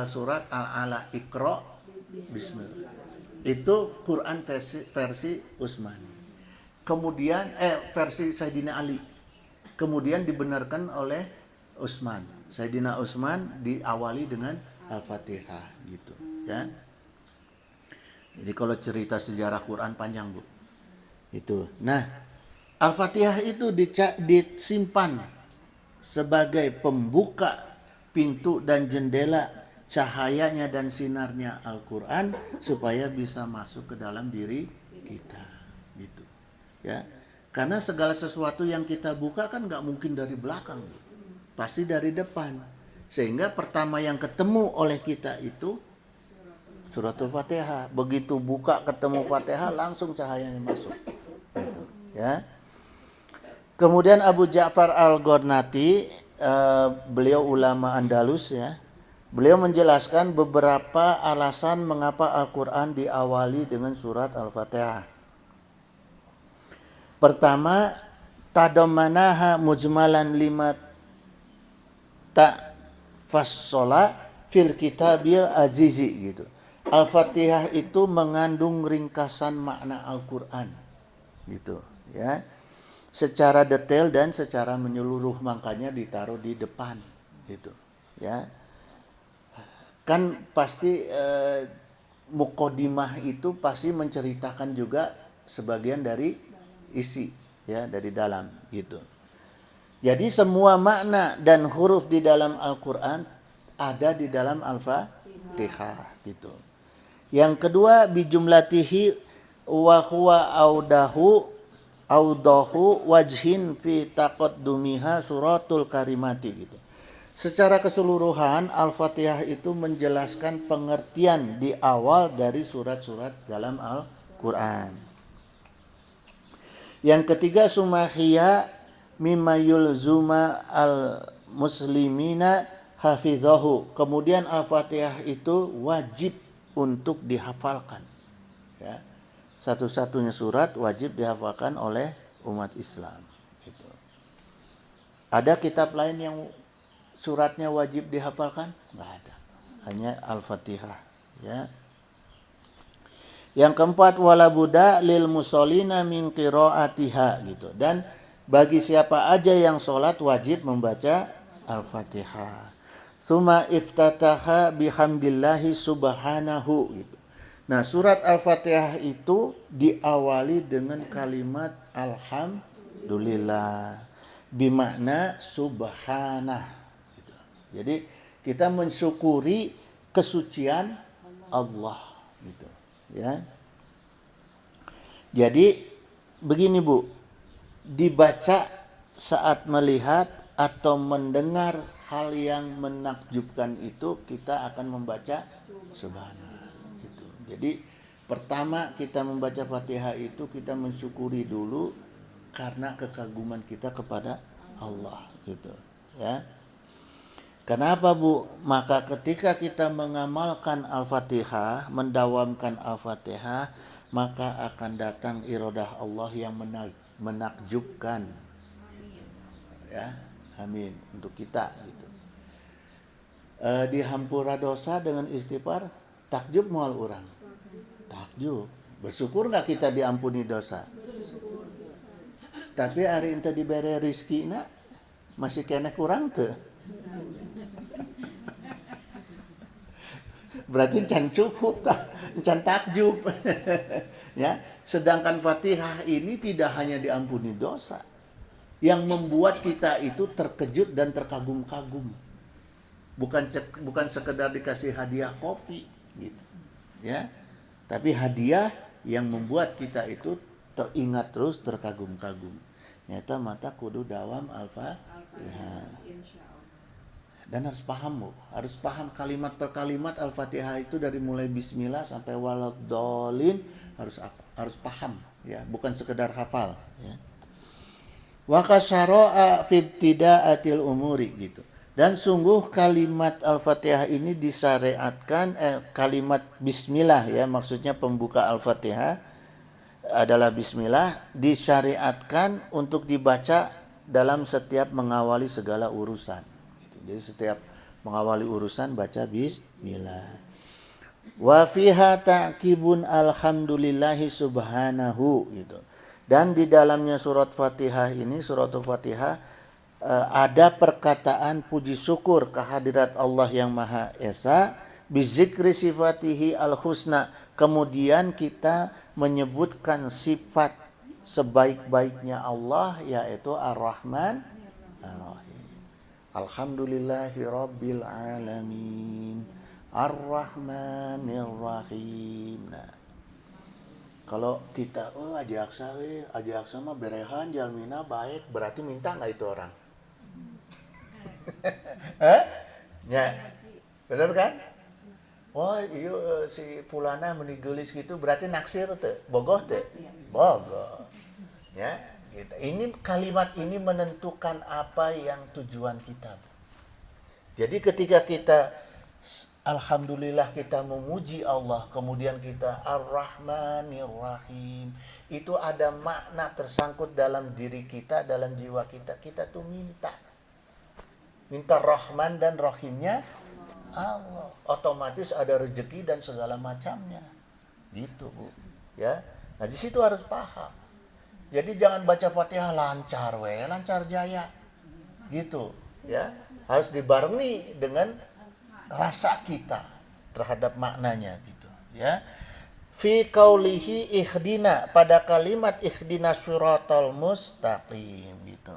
surat Al-Alaq Iqra Bismillah. Itu Quran versi Utsmani. Kemudian versi Sayyidina Ali. Kemudian dibenarkan oleh Utsman. Sayyidina Utsman diawali dengan Al-Fatihah gitu, ya. Jadi kalau cerita sejarah Quran panjang Bu. Itu. Nah, Al-Fatihah itu disimpan sebagai pembuka pintu dan jendela cahayanya dan sinarnya Al-Quran supaya bisa masuk ke dalam diri kita, gitu. Ya, karena segala sesuatu yang kita buka kan nggak mungkin dari belakang, pasti dari depan. Sehingga pertama yang ketemu oleh kita itu suratul Fatihah. Begitu buka ketemu Fatihah langsung cahayanya masuk, gitu. Ya. Kemudian Abu Ja'far Al-Gharnati, beliau ulama Andalus, ya. Beliau menjelaskan beberapa alasan mengapa Al-Quran diawali dengan surat Al-Fatihah. Pertama, tadammanaha mujmalan lima fassola fil kitabil azizi, gitu. Al-Fatihah itu mengandung ringkasan makna Al-Quran, gitu, ya. Secara detail dan secara menyeluruh, makanya ditaruh di depan, gitu, ya. Kan pasti muqaddimah itu pasti menceritakan juga sebagian dari isi, ya, dari dalam, gitu. Jadi semua makna dan huruf di dalam Al-Quran ada di dalam Al-Fatihah, gitu. Yang kedua, bijumlatihi wa huwa audahu wajhin fi taqaddumiha suratul karimati, gitu. Secara keseluruhan Al-Fatihah itu menjelaskan pengertian di awal dari surat-surat dalam Al-Quran. Yang ketiga, sumahiyya mimma yulzuma al-muslimina hafizahu. Kemudian Al-Fatihah itu wajib untuk dihafalkan, ya. Satu-satunya surat wajib dihafalkan oleh umat Islam. Gitu. Ada kitab lain yang suratnya wajib dihafalkan? Nggak ada. Hanya Al-Fatihah, ya. Yang keempat, wala buda lil musallina min qiraatiha, gitu. Dan bagi siapa aja yang sholat wajib membaca Al-Fatihah. Suma iftataha bihamdillahi subhanahu, gitu. Nah, surat Al-Fatihah itu diawali dengan kalimat Alhamdulillah. Bimakna subhanah. Gitu. Jadi kita mensyukuri kesucian Allah. Gitu. Ya. Jadi begini Bu, dibaca saat melihat atau mendengar hal yang menakjubkan itu kita akan membaca subhanallah gitu. Jadi pertama kita membaca Fatihah itu kita mensyukuri dulu karena kekaguman kita kepada Allah gitu ya. Kenapa Bu? Maka ketika kita mengamalkan Al-Fatihah, mendawamkan Al-Fatihah, maka akan datang iradah Allah yang menakjubkan. Ya, amin untuk kita gitu. Di hampura dosa dengan istighfar, takjub moal urang. Takjub. Bersyukur nggak kita diampuni dosa? Tapi hari ente diberi rizki nak masih kena kurang tuh. Berarti can cukup, can takjub. Ya, sedangkan Fatihah ini tidak hanya diampuni dosa, yang membuat kita itu terkejut dan terkagum-kagum. Bukan sekedar dikasih hadiah kopi gitu. Ya. Tapi hadiah yang membuat kita itu teringat terus, terkagum-kagum. Nyata mata kudu dawam Al-Fatihah. Dan harus paham Bu, harus paham kalimat per kalimat Al-Fatihah itu dari mulai bismillah sampai waladhdallin harus paham ya, bukan sekedar hafal ya. Wa kasyara'a fi ibtida'atil umuri gitu. Dan sungguh kalimat Al-Fatihah ini disyariatkan kalimat bismillah ya, maksudnya pembuka Al-Fatihah adalah bismillah, disyariatkan untuk dibaca dalam setiap mengawali segala urusan. Jadi setiap mengawali urusan baca bismillah. Wa fiha ta'kibun alhamdulillahi subhanahu gitu. Dan di dalamnya surat Fatihah ini, suratul Fatihah ada perkataan puji syukur kehadirat Allah yang Maha Esa, bizikri sifatihi al-husna. Kemudian kita menyebutkan sifat sebaik-baiknya Allah yaitu Ar-Rahman Ar-Rahim. Alhamdulillahi Rabbil Alamin Ar-Rahmanir Rahim. Nah, kalau kita aji aksa mah berehan jalmina baik, berarti minta nggak itu orang? Ya, benar kan? Wah, iya si Pulana menigelis gitu, berarti naksir tuh, bogoh tuh, bogoh. Ya. Ini kalimat ini menentukan apa yang tujuan kita. Jadi ketika kita alhamdulillah kita memuji Allah, kemudian kita Ar-Rahmanir Rahim, itu ada makna tersangkut dalam diri kita, dalam jiwa kita. Kita tuh minta Rahman dan Rahimnya Allah. Otomatis ada rezeki dan segala macamnya. Gitu Bu. Ya. Nah di situ harus paham. Jadi jangan baca Fatihah lancar jaya. Gitu, ya. Harus dibarengi dengan rasa kita terhadap maknanya gitu, ya. Fi qaulihi ihdina, pada kalimat ihdina siratal mustaqim gitu.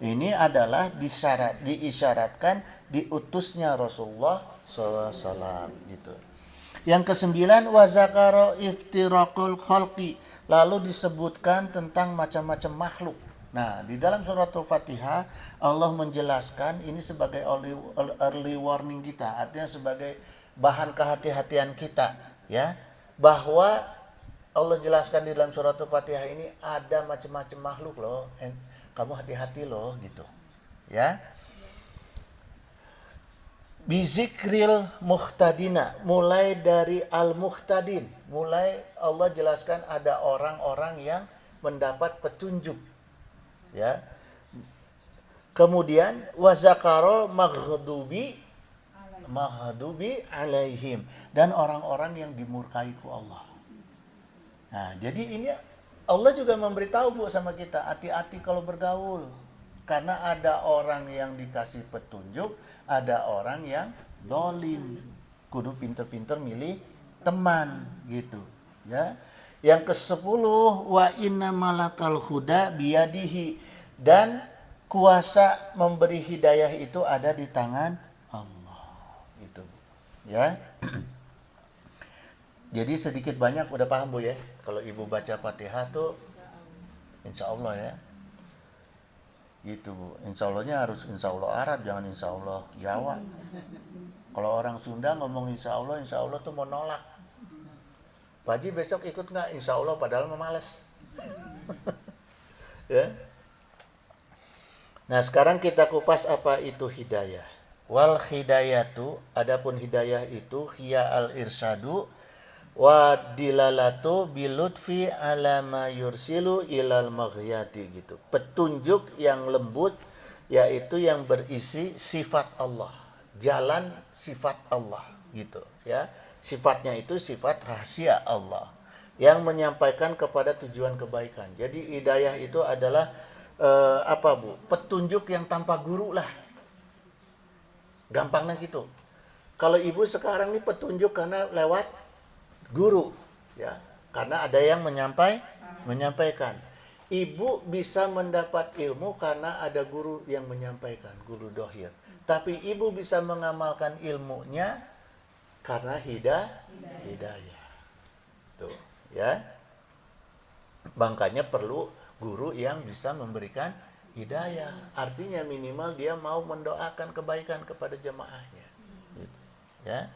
Ini adalah diisyaratkan diutusnya Rasulullah SAW gitu. Yang kesembilan wa zakara iftiraqul khalqi, lalu disebutkan tentang macam-macam makhluk. Nah, di dalam suratul Fatihah Allah menjelaskan ini sebagai early warning kita, artinya sebagai bahan kehati-hatian kita, ya, bahwa Allah jelaskan di dalam suratul Fatihah ini ada macam-macam makhluk loh, kamu hati-hati loh gitu, ya. Bizikril muhtadina, mulai dari al-muhtadin, mulai Allah jelaskan ada orang-orang yang mendapat petunjuk, ya. Kemudian wazakarol maghdubi alaihim, dan orang-orang yang dimurkai ku Allah. Nah, jadi ini Allah juga memberitahu Bu sama kita, hati-hati kalau bergaul, karena ada orang yang dikasih petunjuk, ada orang yang dolim, kudu pinter-pinter milih teman gitu, ya. Yang ke-10 wa inna malakal huda biyadihi, dan kuasa memberi hidayah itu ada di tangan Allah. Itu, ya. Jadi sedikit banyak udah paham Bu ya. Kalau Ibu baca Fatihah tuh insya Allah ya. Gitu Bu. Insya Allahnya harus insya Allah Arab, jangan insya Allah Jawa. Kalau orang Sunda ngomong insya Allah tuh mau nolak. Pak Haji besok ikut nggak? Insya Allah padahal males. Ya. Nah sekarang kita kupas apa itu hidayah. Wal hidayatu, adapun hidayah itu hiya al irsyadu wa dilalatu bilutfi ala ma yursilu ilal maghyati gitu. Petunjuk yang lembut yaitu yang berisi sifat Allah, jalan sifat Allah gitu ya. Sifatnya itu sifat rahasia Allah yang menyampaikan kepada tujuan kebaikan. Jadi hidayah itu adalah apa Bu? Petunjuk yang tanpa guru lah. Gampangnya gitu. Kalau Ibu sekarang ini petunjuk karena lewat guru ya. Karena ada yang menyampaikan. Ibu bisa mendapat ilmu karena ada guru yang menyampaikan, guru dohir. Tapi Ibu bisa mengamalkan ilmunya karena hidayah. Tuh, ya. Makanya perlu guru yang bisa memberikan hidayah. Artinya minimal dia mau mendoakan kebaikan kepada jemaahnya. Gitu, ya.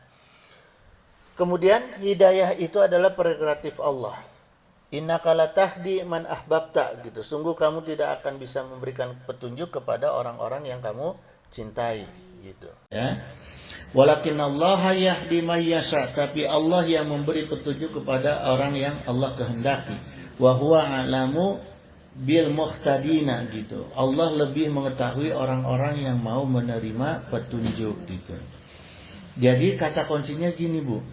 Kemudian hidayah itu adalah prerogatif Allah. Innaka la tahdi man ahbabta gitu. Sungguh kamu tidak akan bisa memberikan petunjuk kepada orang-orang yang kamu cintai gitu. Ya. Walakin Allah yahdi may yasha, tapi Allah yang memberi petunjuk kepada orang yang Allah kehendaki. Wa huwa alamu bil muhtadina gitu. Allah lebih mengetahui orang-orang yang mau menerima petunjuk gitu. Jadi kata kuncinya gini Bu.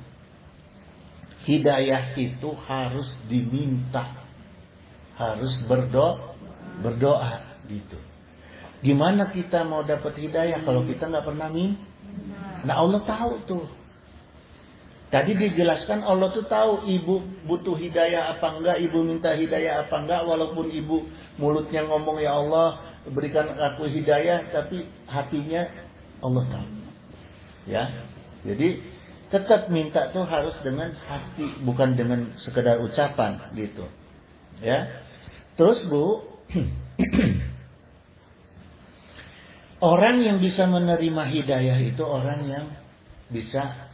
Hidayah itu harus diminta. Harus berdoa gitu. Gimana kita mau dapat hidayah kalau kita nggak pernah minta? Nah Allah tahu tuh. Tadi dijelaskan Allah tuh tahu Ibu butuh hidayah apa enggak, Ibu minta hidayah apa enggak, walaupun Ibu mulutnya ngomong ya Allah berikan aku hidayah, tapi hatinya Allah tahu. Ya. Jadi tetap minta tuh harus dengan hati, bukan dengan sekedar ucapan gitu. Ya. Terus Bu, orang yang bisa menerima hidayah itu orang yang bisa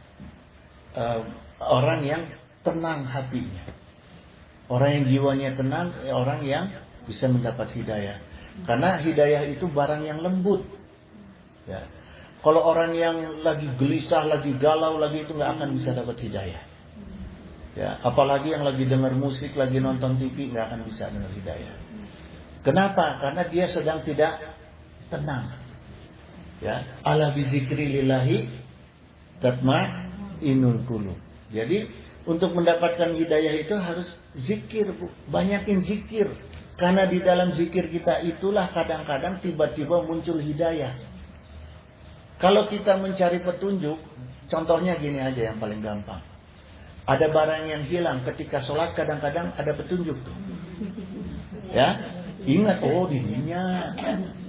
orang yang tenang hatinya. Orang yang jiwanya tenang, orang yang bisa mendapat hidayah. Karena hidayah itu barang yang lembut. Ya. Kalau orang yang lagi gelisah, lagi galau, lagi itu nggak akan bisa dapat hidayah. Ya. Apalagi yang lagi dengar musik, lagi nonton TV, nggak akan bisa dengar hidayah. Kenapa? Karena dia sedang tidak tenang. Ya. Ala bizikri lillahi tatma inul qulub. Jadi untuk mendapatkan hidayah itu harus zikir, Bu. Banyakin zikir. Karena di dalam zikir kita itulah kadang-kadang tiba-tiba muncul hidayah. Kalau kita mencari petunjuk, contohnya gini aja yang paling gampang. Ada barang yang hilang ketika sholat, kadang-kadang ada petunjuk tuh. Ya, ingat, oh dirinya,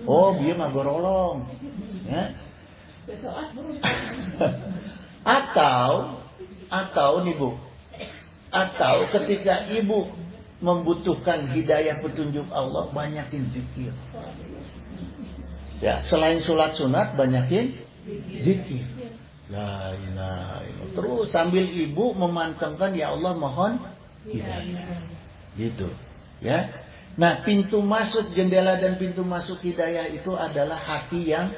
oh dia mah gorolong. Ya. Atau nih Bu, atau ketika Ibu membutuhkan hidayah petunjuk Allah, banyakin zikir. Ya, selain sholat sunat, banyakin zikir. La ilaha illallah. Terus sambil Ibu memantengkan, ya Allah mohon hidayah. Gitu. Ya. Nah, pintu masuk, jendela dan pintu masuk hidayah itu adalah hati yang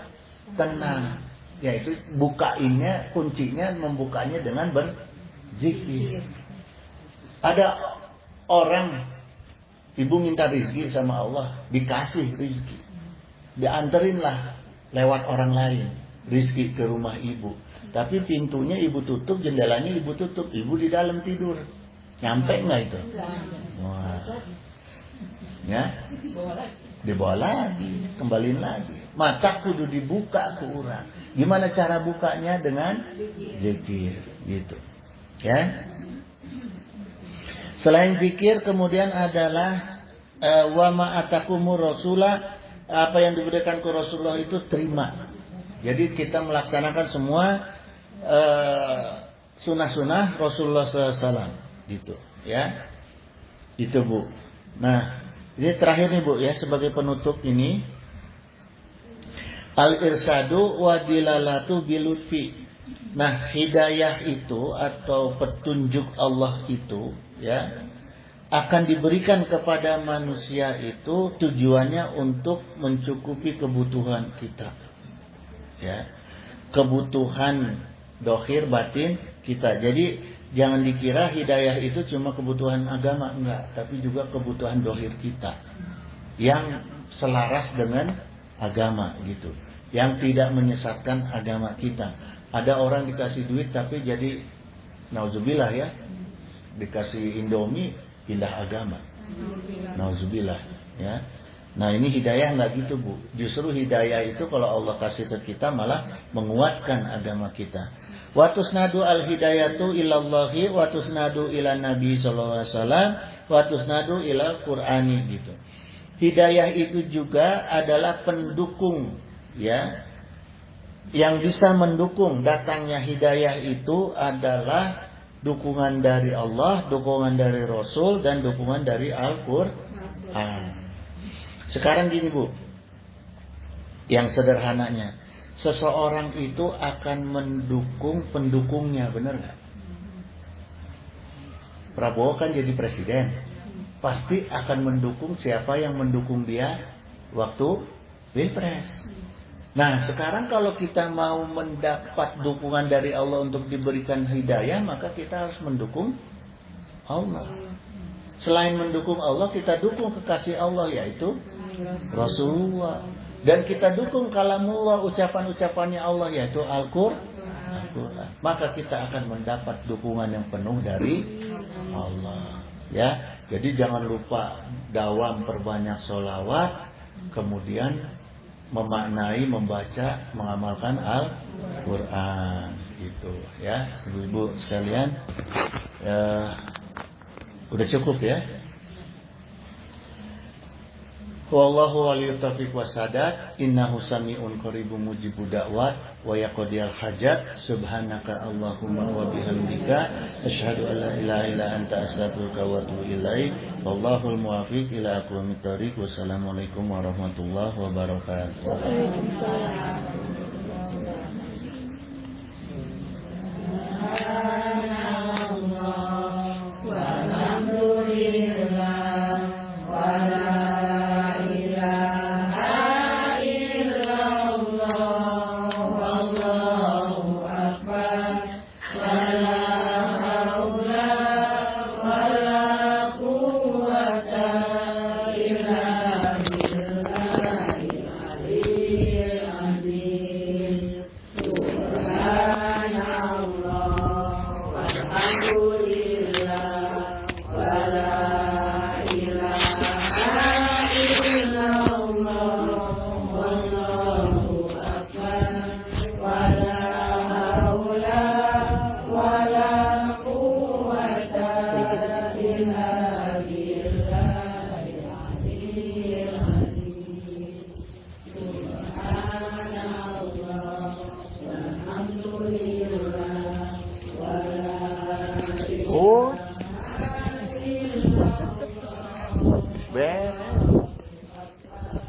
tenang. Yaitu bukainnya, kuncinya membukanya dengan berzikir. Ada orang, Ibu minta rizki sama Allah, dikasih rizki. Dianterinlah lewat orang lain rizki ke rumah Ibu. Tapi pintunya Ibu tutup, jendelanya Ibu tutup, Ibu di dalam tidur. Nyampe nggak itu? Wah. Ya, dibawa lagi, kembaliin lagi. Mata kudu dibuka ke orang. Gimana cara bukanya? Dengan zikir, gitu. Ya. Selain zikir kemudian adalah wa ma atakumur rasula apa yang diberikan ke Rasulullah itu terima. Jadi kita melaksanakan semua sunnah-sunnah Rasulullah SAW gitu ya. Itu Bu. Nah ini terakhir nih Bu ya, sebagai penutup ini, al-irsyadu wa dilalatu bilutfi. Nah hidayah itu atau petunjuk Allah itu ya akan diberikan kepada manusia itu tujuannya untuk mencukupi kebutuhan kita ya, kebutuhan dohir batin kita. Jadi jangan dikira hidayah itu cuma kebutuhan agama, enggak, tapi juga kebutuhan dohir kita yang selaras dengan agama gitu, yang tidak menyesatkan agama kita. Ada orang dikasih duit tapi jadi nauzubillah ya, dikasih Indomie pindah agama, nauzubillah ya. Nah ini hidayah nggak gitu Bu. Justru hidayah itu kalau Allah kasih ke kita malah menguatkan agama kita. Wa tusnadu al hidayatu ilallahi wa tusnadu ila nabi sallallahu alaihi wasallam wa tusnadu ila qur'ani gitu. Hidayah itu juga adalah pendukung ya. Yang bisa mendukung datangnya hidayah itu adalah dukungan dari Allah, dukungan dari Rasul, dan dukungan dari Al-Quran. Sekarang gini Bu, yang sederhananya, seseorang itu akan mendukung pendukungnya, benar nggak? Prabowo kan jadi presiden, pasti akan mendukung siapa yang mendukung dia waktu Pilpres. Nah sekarang kalau kita mau mendapat dukungan dari Allah untuk diberikan hidayah, maka kita harus mendukung Allah. Selain mendukung Allah, kita dukung kekasih Allah yaitu Rasulullah. Dan kita dukung kalamullah, ucapan-ucapannya Allah yaitu Al-Quran. Maka kita akan mendapat dukungan yang penuh dari Allah ya. Jadi jangan lupa dawam perbanyak sholawat, kemudian memaknai, membaca, mengamalkan Al-Quran gitu ya. Ibu-ibu sekalian, udah cukup ya. Wallahu waliyut taufiq wasadat, innahu sami'un qaribun mujibud da'wat wa yaqdiyal hajat. Subhanaka Allahumma wa bihamdika asyhadu an la ilaha illa anta astaghfiruka wa atubu ilaik. Wallahul muwaffiq ila aqwamit thoriq. Wassalamualaikum warahmatullahi wabarakatuh.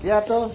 Ya toh.